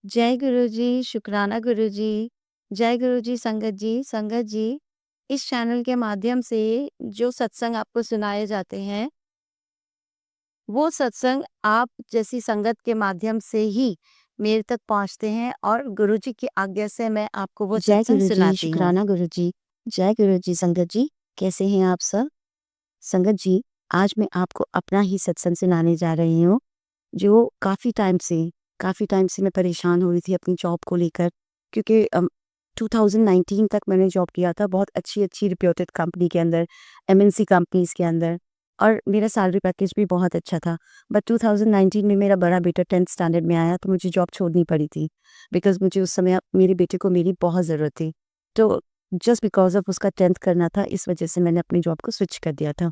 जय गुरु जी, शुक्राना गुरु जी। जय गुरु जी, संगत जी। संगत जी, इस चैनल के माध्यम से जो सत्संग आपको सुनाए जाते हैं, वो सत्संग आप जैसी संगत के माध्यम से ही मेरे तक पहुँचते हैं और गुरु जी की आज्ञा से मैं आपको वो जय सत्संग गुरु जी, सुनाती हूँ। शुक्राना गुरु जी। जय गुरु जी, संगत जी, कैसे हैं आप सब? संगत जी, आज मैं आपको अपना ही सत्संग सुनाने जा रही हूँ, जो काफ़ी टाइम से मैं परेशान हो रही थी अपनी जॉब को लेकर क्योंकि 2019 तक मैंने जॉब किया था बहुत अच्छी-अच्छी रिप्यूटेड कंपनी के अंदर, एमएनसी कंपनीज़ के अंदर और मेरा सैलरी पैकेज भी बहुत अच्छा था। बट 2019 में मेरा बड़ा बेटा 10th स्टैंडर्ड में आया तो मुझे जॉब छोड़नी पड़ी थी, बिकॉज़ मुझे उस समय मेरे बेटे को मेरी बहुत ज़रूरत थी। तो जस्ट बिकॉज़ ऑफ उसका 10th करना था, इस वजह से मैंने अपनी जॉब को स्विच कर दिया था।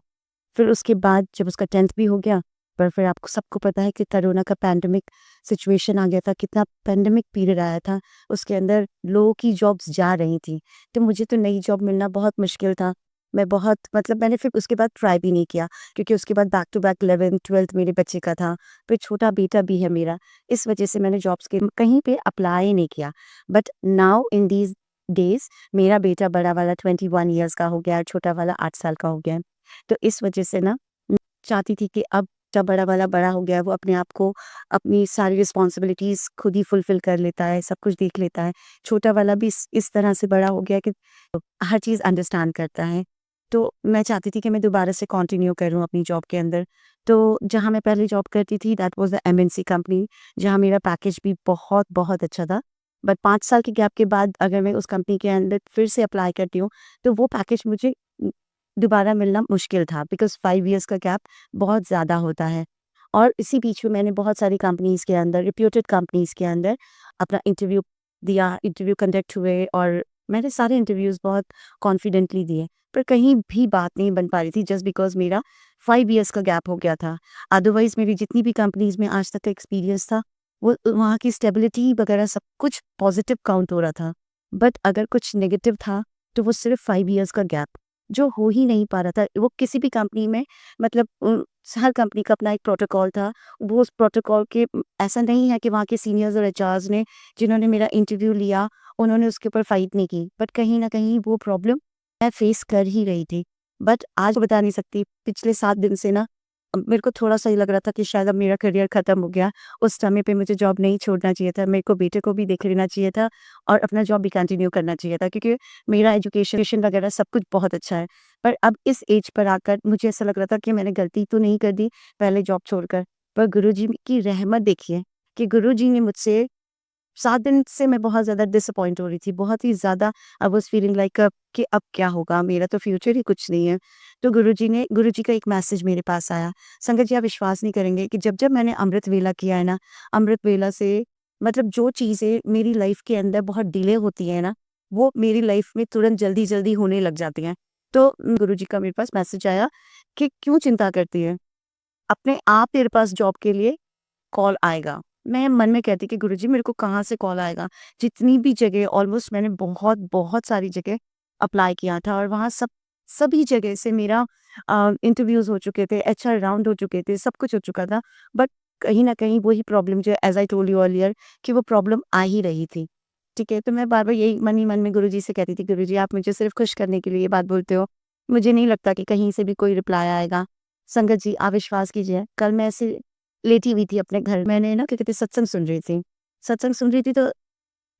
फिर उसके बाद जब उसका 10th भी हो गया, पर फिर आपको सबको पता है कि कोरोना का पैंडेमिक सिचुएशन आ गया था, कितना पैंडेमिक पीरियड आया था, उसके अंदर लोगों की जॉब्स जा रही थी। तो मुझे तो नई जॉब मिलना बहुत मुश्किल था। मैं बहुत मतलब मैंने फिर उसके बाद ट्राई भी नहीं किया क्योंकि उसके बाद बैक टू बैक 11th-12th मेरे बच्चे का था, फिर छोटा बेटा भी है मेरा। इस वजह से मैंने जॉब्स के कहीं पे अप्लाई ही नहीं किया। But now in these days मेरा बेटा बड़ा वाला 21 इयर्स का हो गया है, छोटा वाला 8 साल का हो गया है। तो इस वजह से ना चाहती थी कि अब जब बड़ा वाला बड़ा हो गया है, वो अपने आप को अपनी सारी रिस्पॉन्सिबिलिटीज़ खुद ही फुलफ़िल कर लेता है, सब कुछ देख लेता है। छोटा वाला भी इस तरह से बड़ा हो गया है कि हर चीज़ अंडरस्टैंड करता है। तो मैं चाहती थी कि मैं दोबारा से कंटिन्यू करूँ अपनी जॉब के अंदर। तो जहाँ मैं पहले जॉब करती थी that was the MNC company, जहाँ मेरा पैकेज भी बहुत अच्छा था। बट 5 साल के गैप के बाद अगर मैं उस कंपनी के अंदर फिर से अप्लाई करती हूँ, तो वो पैकेज मुझे दोबारा मिलना मुश्किल था बिकॉज़ 5 इयर्स का गैप बहुत ज़्यादा होता है। और इसी बीच में मैंने बहुत सारी कंपनीज़ के अंदर, रेप्यूटेड कंपनीज़ के अंदर अपना इंटरव्यू दिया, इंटरव्यू कंडक्ट हुए और मैंने सारे इंटरव्यूज़ बहुत कॉन्फिडेंटली दिए, पर कहीं भी बात नहीं बन पा रही थी जस्ट बिकॉज़ मेरा 5 इयर्स का गैप हो गया था। अदरवाइज़ मेरी जितनी भी कंपनीज़ में आज तक का एक्सपीरियंस था, वो वहाँ की स्टेबिलिटी वगैरह सब कुछ पॉज़िटिव काउंट हो रहा था। बट अगर कुछ नेगेटिव था, तो वो सिर्फ़ 5 इयर्स का गैप। जो हो ही नहीं पा रहा था। वो किसी भी कंपनी में मतलब हर कंपनी का अपना एक प्रोटोकॉल था। वो उस प्रोटोकॉल के ऐसा नहीं है कि वहाँ के सीनियर्स और एचआर्स ने जिन्होंने मेरा इंटरव्यू लिया, उन्होंने उसके ऊपर फाइट नहीं की। बट कहीं न कहीं वो प्रॉब्लम मैं फेस कर ही रही थी। बट आज बता नहीं सकती, पिछले 7 दिन से ना मेरे को थोड़ा-सा ये लग रहा था कि शायद अब मेरा करियर खत्म हो गया। उस समय पे मुझे जॉब नहीं छोड़ना चाहिए था। मेरे को बेटे को भी देख लेना चाहिए था और अपना जॉब भी कंटिन्यू करना चाहिए था क्योंकि मेरा एजुकेशन वगैरह सब कुछ बहुत अच्छा है। पर अब इस एज पर आकर मुझे ऐसा लग रहा था कि मैंने गलती तो नहीं कर दी पहले जॉब छोड़कर। पर गुरुजी की रहमत देखिए कि गुरुजी ने मुझसे 7 दिन से मैं बहुत ज़्यादा डिसअपॉइंट हो रही थी। बहुत ही ज़्यादा आई वाज़ फीलिंग लाइक कि अब क्या होगा? मेरा तो फ्यूचर ही कुछ नहीं है। तो गुरुजी का एक मैसेज मेरे पास आया। संगत जी आप विश्वास नहीं करेंगे कि जब-जब मैंने अमृत वेला किया है ना, अमृत वेला से मतलब जो चीज़ें मेरी लाइफ़ के अंदर बहुत डिले होती हैं ना, वो मेरी लाइफ़ में तुरंत जल्दी-जल्दी होने लग जाती हैं। तो गुरुजी का मेरे पास मैसेज आया कि क्यों चिंता करती है? अपने आप तेरे पास जॉब के लिए कॉल आएगा। मैं मन में कहती कि गुरुजी मेरे को कहाँ से कॉल आएगा? जितनी भी जगह ऑलमोस्ट मैंने बहुत सारी जगह अप्लाई किया था और वहाँ सभी जगह से मेरा इंटरव्यूज़ हो चुके थे, एचआर राउंड हो चुके थे, सब कुछ हो चुका था। बट कहीं न कहीं वही प्रॉब्लम जो as I told you earlier कि वो प्रॉब्लम आ ही रही थी। ठीक है? तो मैं बार-बार यही मन ही मन में गुरुजी से कहती थी, गुरुजी आप मुझे सिर्फ़ खुश करने के लिए ये बात बोलते हो। मुझे नहीं लगता कि कहीं से भी कोई रिप्लाई आएगा। संगत जी आप विश्वास कीजिए, कल मैं ऐसे लेटी हुई थी अपने घर। मैंने ना क्या कहते हैं सत्संग सुन रही थी। सत्संग सुन रही थी तो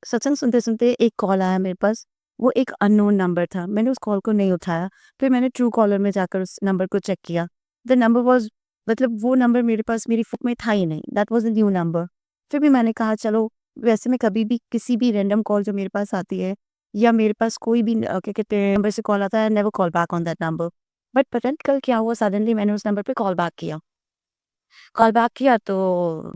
सत्संग सुनते-सुनते एक कॉल आया मेरे पास। वो एक अननोन नंबर था। मैंने उस कॉल को नहीं उठाया। फिर मैंने ट्रू कॉलर में जाकर उस नंबर को चेक किया। द नंबर वाज़ मतलब वो नंबर मेरे पास मेरी फ़ोन में था ही नहीं। That was a new number. फिर भी मैंने कहा चलो वैसे मैं कभी भी किसी भी रैंडम कॉल जो मेरे पास आती है या मेरे पास कोई भी क्या कहते हैं नंबर से कॉल आता है I never call back on that number. But पता नहीं कल क्या हुआ सडनली मैंने उस नंबर पे कॉल बैक किया तो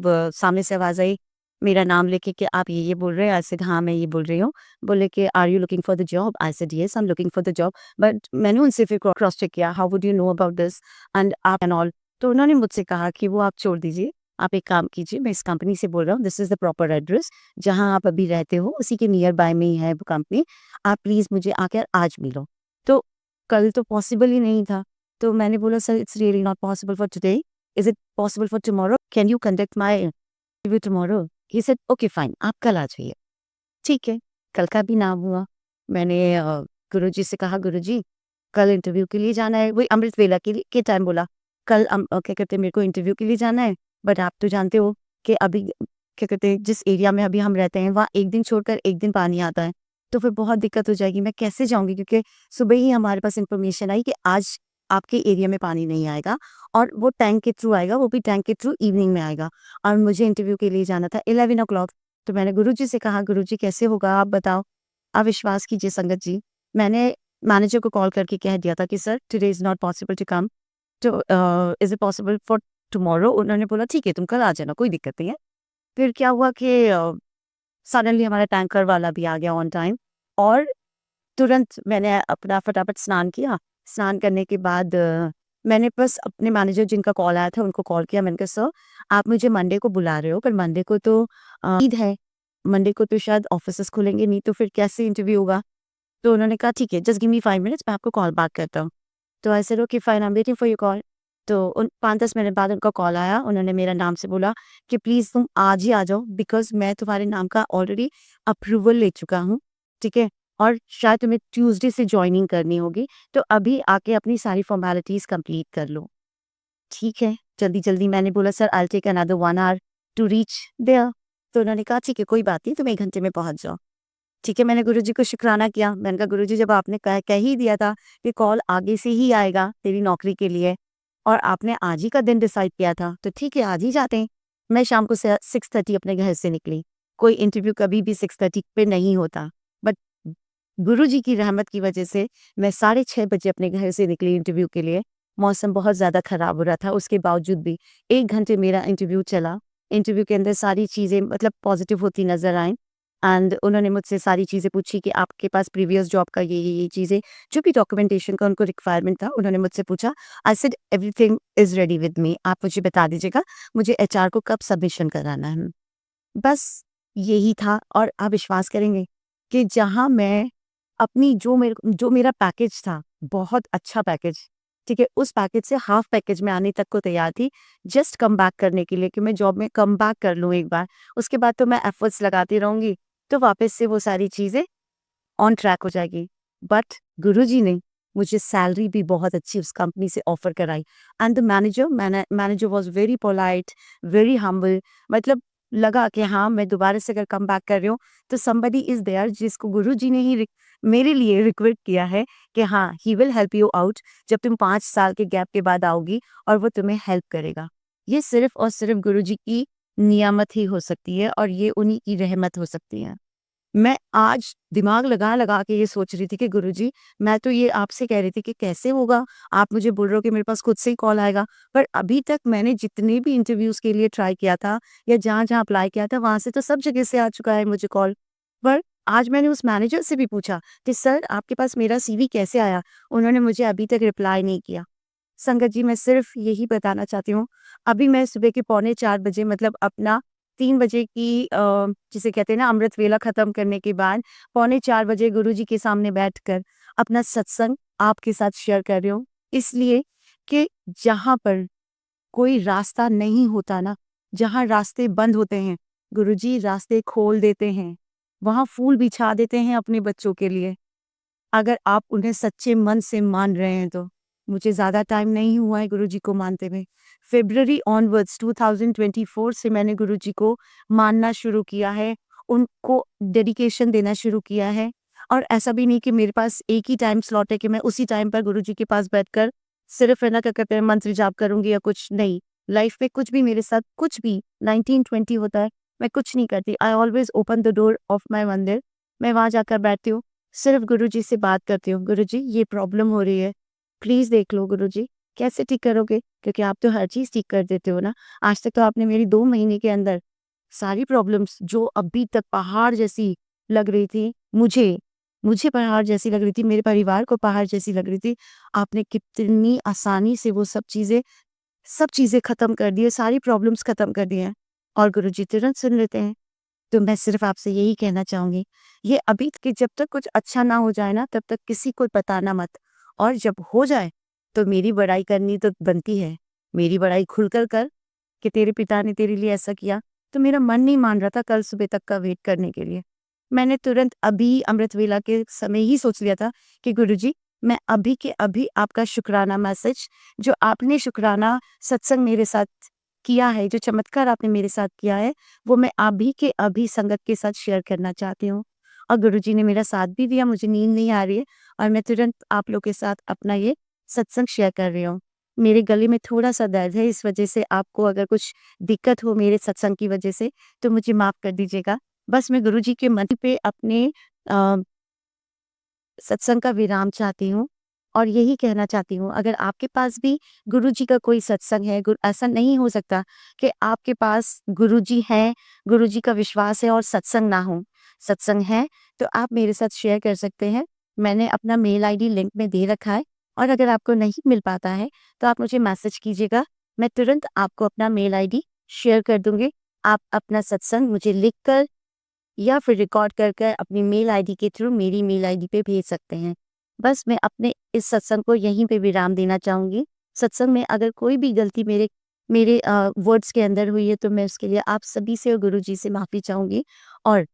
व सामने से आवाज़ आई, मेरा नाम लेके कि आप ये बोल रहे हैं? आई सेड हाँ, मैं ये बोल रही हूँ। बोले कि are you looking for the job? I said yes, I am looking for the job. But मैंने उनसे फिर क्रॉस चेक किया, how would you know about this and आप एंड ऑल। तो उन्होंने मुझसे कहा कि वो आप छोड़ दीजिए, आप एक काम कीजिए, मैं इस कंपनी से बोल रहा हूँ, this is the proper address, जहाँ आप अभी रहते हो, उसी के नियर बाय में ही है वो कंपनी। आप प्लीज़ मुझे आकर आज मिलो। तो कल तो पॉसिबल ही नहीं था। तो मैंने बोला, sir it's really not possible for today. Is it possible for tomorrow? Can you conduct my interview tomorrow? He said okay fine, आप कल आ जाइए। ठीक है, कल का भी ना हुआ। मैंने गुरुजी से कहा, गुरुजी कल इंटरव्यू के लिए जाना है, वही अमृत वेला के टाइम बोला, कल क्या कहते हैं मेरे को इंटरव्यू के लिए जाना है, बट आप तो जानते हो कि अभी क्या कहते हैं जिस एरिया में अभी हम रहते हैं वहाँ एक दिन छोड़कर एक दिन पानी आता है, तो फिर बहुत दिक्कत हो जाएगी, मैं कैसे जाऊँगी? क्योंकि सुबह ही हमारे पास इन्फॉर्मेशन आई कि आज आपके एरिया में पानी नहीं आएगा और वो टैंक के थ्रू आएगा, वो भी टैंक के थ्रू इवनिंग में आएगा और मुझे इंटरव्यू के लिए जाना था 11 ओ क्लॉक। तो मैंने गुरुजी से कहा, गुरुजी कैसे होगा आप बताओ? आप विश्वास कीजिए संगत जी, मैंने मैनेजर को कॉल करके कह दिया था कि sir today is not possible to come, तो is it possible for tomorrow? उन्होंने बोला ठीक है तुम कल आ जाना, कोई दिक्कत नहीं है। फिर क्या हुआ कि सडनली हमारा टैंकर वाला भी आ गया ऑन टाइम और तुरंत मैंने अपना फटाफट स्नान किया। स्नान करने के बाद मैंने बस अपने मैनेजर जिनका कॉल आया था उनको कॉल किया। मैंने कहा सर आप मुझे मंडे को बुला रहे हो पर मंडे को तो ईद है। मंडे को तो शायद ऑफिसेज़ खुलेंगे नहीं तो फिर कैसे इंटरव्यू होगा? तो उन्होंने कहा ठीक है जस्ट गिव मी 5 मिनट्स मैं आपको कॉल बैक करता हूँ। तो I said okay fine I am waiting for your call. तो उन 5-10 मिनट बाद उनका कॉल आया। उन्होंने मेरा नाम से बोला कि प्लीज़ तुम आज ही आ जाओ बिकॉज़ मैं तुम्हारे नाम का ऑलरेडी अप्रूवल ले चुका हूँ, ठीक है? और शायद तुम्हें ट्यूसडे से जॉइनिंग करनी होगी, तो अभी आके अपनी सारी फ़ॉर्मेलिटीज़ कंप्लीट कर लो। ठीक है, जल्दी-जल्दी मैंने बोला sir I will take another 1 hour to reach there. तो उन्होंने कहा ठीक है कोई बात नहीं तुम 1 घंटे में पहुँच जाओ। ठीक है, मैंने गुरुजी को शुक्राना किया। मैंने कहा गुरुजी जब आपने कह ही दिया था कि कॉल आगे से ही आएगा तेरी नौकरी के लिए और आपने आज ही का दिन डिसाइड किया था, तो ठीक है आज ही जाते हैं। मैं शाम को 6:30 अपने घर से निकली। कोई इंटरव्यू कभी भी 6:30 पे नहीं होता। बट गुरुजी की रहमत की वजह से मैं 6:30 बजे अपने घर से निकली इंटरव्यू के लिए। मौसम बहुत ज़्यादा ख़राब हो रहा था, उसके बावजूद भी 1 घंटे मेरा इंटरव्यू चला। इंटरव्यू के अंदर सारी चीज़ें मतलब पॉज़िटिव होती नज़र आईं एंड उन्होंने मुझसे सारी चीज़ें पूछी कि आपके पास प्रीवियस जॉब का ये चीज़ें जो भी डॉक्यूमेंटेशन का उनको रिक्वायरमेंट था, उन्होंने मुझसे पूछा। I said everything is ready with me, आप मुझे बता दीजिएगा मुझे एचआर को कब सबमिशन कराना है। बस यही था और आप विश्वास करेंगे कि जहाँ मैं अपनी जो मेरा पैकेज था, बहुत अच्छा पैकेज, ठीक है? उस पैकेज से हाफ पैकेज में आने तक को तैयार थी, जस्ट कम बैक करने के लिए कि मैं जॉब में कम बैक कर लूँ एक बार, उसके बाद तो मैं एफर्ट्स लगाती रहूँगी, तो वापस से वो सारी चीज़ें ऑन ट्रैक हो जाएगी। बट गुरुजी ने मुझे सैलरी भी बहुत अच्छी उस कंपनी से ऑफ़र कराई and the manager was very polite, very humble मतलब लगा कि हाँ, मैं दोबारा से अगर कम बैक कर रही हूँ, तो समबडी इज़ देयर जिसको गुरुजी ने ही मेरे लिए रिक्रूट किया है कि हाँ, he will help you out जब तुम 5 साल के गैप के बाद आओगी और वो तुम्हें हेल्प करेगा। ये सिर्फ़ और सिर्फ़ गुरुजी की नियामत ही हो सकती है और ये उन्हीं की रहमत हो सकती है। मैं आज दिमाग लगा-लगा के ये सोच रही थी कि गुरुजी, मैं तो ये आपसे कह रही थी कि कैसे होगा? आप मुझे बोल रहे हो कि मेरे पास खुद से ही कॉल आएगा। पर अभी तक मैंने जितने भी इंटरव्यूज़ के लिए ट्राई किया था या जहाँ-जहाँ अप्लाई किया था, वहाँ से तो सब जगह से आ चुका है मुझे कॉल। पर आज मैंने उस मैनेजर से भी पूछा कि सर आपके पास मेरा सीवी कैसे आया? उन्होंने मुझे अभी तक रिप्लाई नहीं किया। संगत जी, मैं सिर्फ़ यही बताना चाहती हूँ, अभी मैं सुबह के पौने 4 बजे मतलब अपना 3 बजे की जिसे कहते हैं ना अमृत वेला ख़त्म करने के बाद पौने 4 बजे गुरुजी के सामने बैठकर अपना सत्संग आपके साथ शेयर कर रही हूँ। इसलिए कि जहाँ पर कोई रास्ता नहीं होता ना, जहाँ रास्ते बंद होते हैं, गुरुजी रास्ते खोल देते हैं। वहाँ फूल बिछा देते हैं अपने बच्चों के लिए। अगर आप उन्हें सच्चे मन से मान रहे हैं तो। मुझे ज़्यादा टाइम नहीं हुआ है गुरुजी को मानते हुए। फ़रवरी ऑनवर्ड्स 2024 से मैंने गुरुजी को मानना शुरू किया है, उनको डेडिकेशन देना शुरू किया है और ऐसा भी नहीं कि मेरे पास एक ही टाइम स्लॉट है कि मैं उसी टाइम पर गुरुजी के पास बैठकर सिर्फ़ है ना क्या कहते हैं मंत्र जाप करूँगी या कुछ नहीं। लाइफ़ में कुछ भी मेरे साथ कुछ भी 1920 होता है, मैं कुछ नहीं करती। I always open the door of my मंदिर। मैं वहाँ जाकर बैठती हूँ। सिर्फ गुरुजी से बात करती हूँ, गुरुजी ये प्रॉब्लम हो रही है, प्लीज़ देख लो गुरुजी, कैसे ठीक करोगे? क्योंकि आप तो हर चीज़ ठीक कर देते हो ना। आज तक तो आपने मेरी 2 महीने के अंदर सारी प्रॉब्लम्स जो अभी तक पहाड़ जैसी लग रही थी मुझे, मुझे पहाड़ जैसी लग रही थी, मेरे परिवार को पहाड़ जैसी लग रही थी, आपने कितनी आसानी से वो सब चीज़ें ख़त्म कर दी है, सारी प्रॉब्लम्स ख़त्म कर दी हैं और गुरुजी तुरंत सुन लेते हैं। तो मैं सिर्फ आपसे यही कहना चाहूँगी, ये अभी कि जब तक कुछ अच्छा ना हो जाए ना, तब तक किसी को बताना मत और जब हो जाए, तो मेरी बड़ाई करनी तो बनती है। मेरी बड़ाई खुलकर कर कि तेरे पिता ने तेरे लिए ऐसा किया, तो मेरा मन नहीं मान रहा था कल सुबह तक का वेट करने के लिए। मैंने तुरंत अभी अमृत वेला के समय ही सोच लिया था कि गुरुजी, मैं अभी के अभी आपका शुक्राना मैसेज, जो आपने शुक्राना सत्संग मेरे साथ किया है, जो चमत्कार आपने मेरे साथ किया है, वो मैं अभी के अभी संगत के साथ शेयर करना चाहती हूँ। और गुरुजी ने मेरा साथ भी दिया, मुझे नींद नहीं आ रही है और मैं तुरंत आप लोग के साथ अपना ये सत्संग शेयर कर रही हूँ। मेरे गले में थोड़ा-सा दर्द है, इस वजह से आपको अगर कुछ दिक्कत हो मेरे सत्संग की वजह से, तो मुझे माफ़ कर दीजिएगा। बस मैं गुरुजी के मंत्र पे अपने अ, सत्संग का विराम चाहती हूँ और यही कहना चाहती हूँ, अगर आपके पास भी गुरुजी का कोई सत्संग है, ऐसा नहीं हो सकता कि आपके पास गुरुजी हैं, गुरुजी का विश्वास है और सत्संग ना हो। सत्संग है, तो आप मेरे साथ शेयर कर सकते हैं। मैंने अपना मेल आईडी लिंक में दे रखा है और अगर आपको नहीं मिल पाता है, तो आप मुझे मैसेज कीजिएगा। मैं तुरंत आपको अपना मेल आईडी शेयर कर दूँगी। आप अपना सत्संग मुझे लिखकर या फिर रिकॉर्ड कर कर अपनी मेल आईडी के थ्रू मेरी मेल आईडी पे भेज सकते हैं। बस मैं अपने इस सत्संग को यहीं पे विराम देना चाहूँगी। सत्संग में अगर कोई भी गलती मेरे मेरे वर्ड्स के अंदर हुई है तो मैं उसके लिए आप सभी से और गुरुजी से माफ़ी चाहूँगी और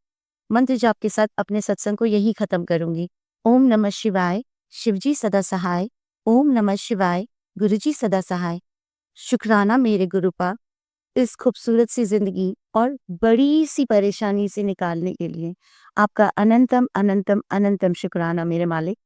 मंत्र जाप के साथ अपने सत्संग को यहीं ख़त्म करूँगी। ओम नमः शिवाय, शिवजी सदा सहाय। ओम नमः शिवाय, गुरुजी सदा सहाय। शुक्राना मेरे गुरुपा, इस खूबसूरत सी ज़िंदगी और बड़ी-सी परेशानी से निकालने के लिए। आपका अनंतम, अनंतम, अनंतम शुक्राना मेरे मालिक।